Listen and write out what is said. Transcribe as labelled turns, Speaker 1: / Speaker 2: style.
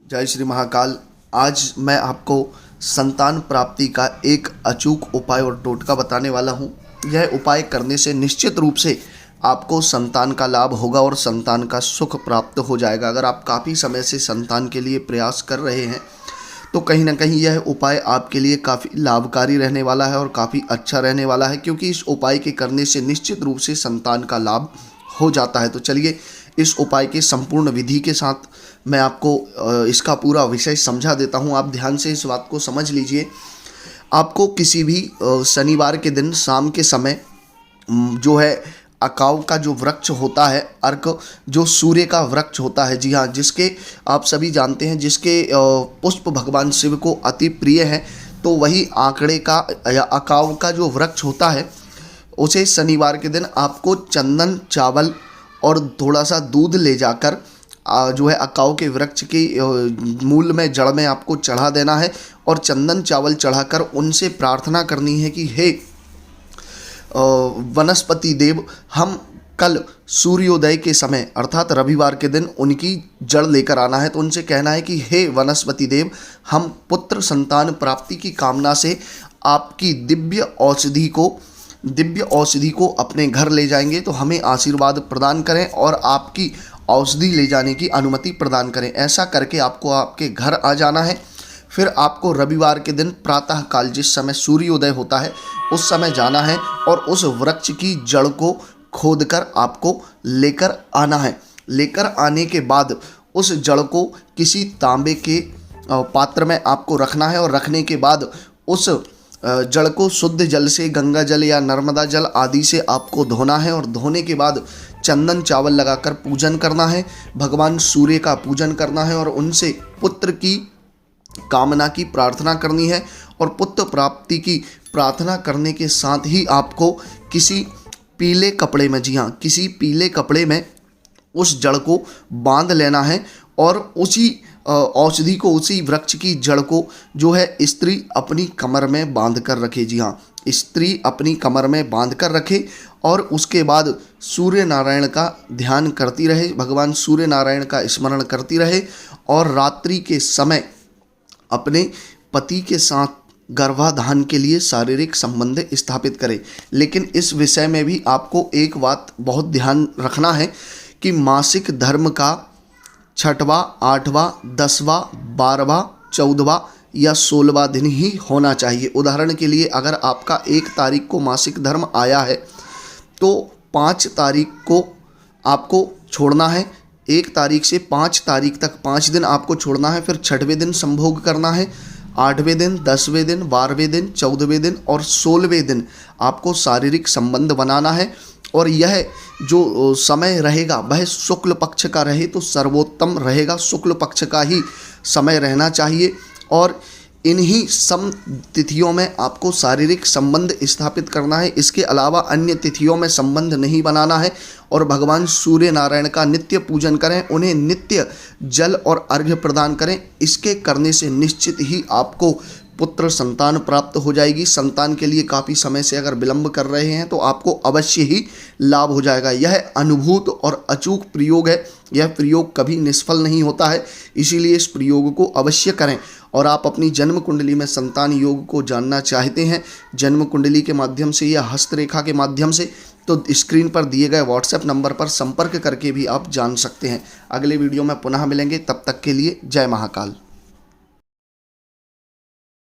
Speaker 1: जय श्री महाकाल। आज मैं आपको संतान प्राप्ति का एक अचूक उपाय और टोटका बताने वाला हूँ। यह उपाय करने से निश्चित रूप से आपको संतान का लाभ होगा और संतान का सुख प्राप्त हो जाएगा। अगर आप काफ़ी समय से संतान के लिए प्रयास कर रहे हैं तो कहीं ना कहीं यह उपाय आपके लिए काफ़ी लाभकारी रहने वाला है और काफ़ी अच्छा रहने वाला है, क्योंकि इस उपाय के करने से निश्चित रूप से संतान का लाभ हो जाता है। तो चलिए इस उपाय के संपूर्ण विधि के साथ मैं आपको इसका पूरा विषय समझा देता हूं। आप ध्यान से इस बात को समझ लीजिए। आपको किसी भी शनिवार के दिन शाम के समय जो है अकाव का जो वृक्ष होता है, अर्क जो सूर्य का वृक्ष होता है, जी हाँ, जिसके आप सभी जानते हैं, जिसके पुष्प भगवान शिव को अति प्रिय है, तो वही आंकड़े का या अकाव का जो वृक्ष होता है उसे शनिवार के दिन आपको चंदन, चावल और थोड़ा सा दूध ले जाकर जो है अकाव के वृक्ष की मूल में, जड़ में आपको चढ़ा देना है और चंदन चावल चढ़ाकर उनसे प्रार्थना करनी है कि हे वनस्पति देव, हम कल सूर्योदय के समय अर्थात रविवार के दिन उनकी जड़ लेकर आना है। तो उनसे कहना है कि हे वनस्पति देव, हम पुत्र संतान प्राप्ति की कामना से आपकी दिव्य औषधि को अपने घर ले जाएंगे, तो हमें आशीर्वाद प्रदान करें और आपकी औषधि ले जाने की अनुमति प्रदान करें। ऐसा करके आपको आपके घर आ जाना है। फिर आपको रविवार के दिन प्रातः काल, जिस समय सूर्योदय होता है, उस समय जाना है और उस वृक्ष की जड़ को खोदकर आपको लेकर आना है। लेकर आने के बाद उस जड़ को किसी तांबे के पात्र में आपको रखना है और रखने के बाद उस जड़ को शुद्ध जल से, गंगा जल या नर्मदा जल आदि से आपको धोना है और धोने के बाद चंदन चावल लगाकर पूजन करना है, भगवान सूर्य का पूजन करना है और उनसे पुत्र की कामना की प्रार्थना करनी है। और पुत्र प्राप्ति की प्रार्थना करने के साथ ही आपको किसी पीले कपड़े में, जी हाँ, किसी पीले कपड़े में उस जड़ को बांध लेना है और उसी औषधि को, उसी वृक्ष की जड़ को जो है स्त्री अपनी कमर में बांध कर रखे। जी हाँ, स्त्री अपनी कमर में बांध कर रखे और उसके बाद सूर्य नारायण का ध्यान करती रहे, भगवान सूर्य नारायण का स्मरण करती रहे और रात्रि के समय अपने पति के साथ गर्भाधान के लिए शारीरिक संबंध स्थापित करें। लेकिन इस विषय में भी आपको एक बात बहुत ध्यान रखना है कि मासिक धर्म का 6वां, 8वां, 10वां, 12वां, 14वां या 16वां दिन ही होना चाहिए। उदाहरण के लिए अगर आपका 1 तारीख को मासिक धर्म आया है तो 5 तारीख को आपको छोड़ना है। 1 तारीख से 5 तारीख तक 5 दिन आपको छोड़ना है। फिर 6वें दिन संभोग करना है, 8वें दिन, 10वें दिन, 12वें दिन, 14वें दिन और 16वें दिन आपको शारीरिक संबंध बनाना है। और यह जो समय रहेगा वह शुक्ल पक्ष का रहे तो सर्वोत्तम रहेगा। शुक्ल पक्ष का ही समय रहना चाहिए और इन्हीं सम तिथियों में आपको शारीरिक संबंध स्थापित करना है। इसके अलावा अन्य तिथियों में संबंध नहीं बनाना है और भगवान सूर्य नारायण का नित्य पूजन करें, उन्हें नित्य जल और अर्घ्य प्रदान करें। इसके करने से निश्चित ही आपको पुत्र संतान प्राप्त हो जाएगी। संतान के लिए काफ़ी समय से अगर विलंब कर रहे हैं तो आपको अवश्य ही लाभ हो जाएगा। यह अनुभूत और अचूक प्रयोग है। यह प्रयोग कभी निष्फल नहीं होता है, इसीलिए इस प्रयोग को अवश्य करें। और आप अपनी जन्म कुंडली में संतान योग को जानना चाहते हैं, जन्म कुंडली के माध्यम से या हस्तरेखा के माध्यम से, तो स्क्रीन पर दिए गए व्हाट्सएप नंबर पर संपर्क करके भी आप जान सकते हैं। अगले वीडियो में पुनः मिलेंगे, तब तक के लिए जय महाकाल।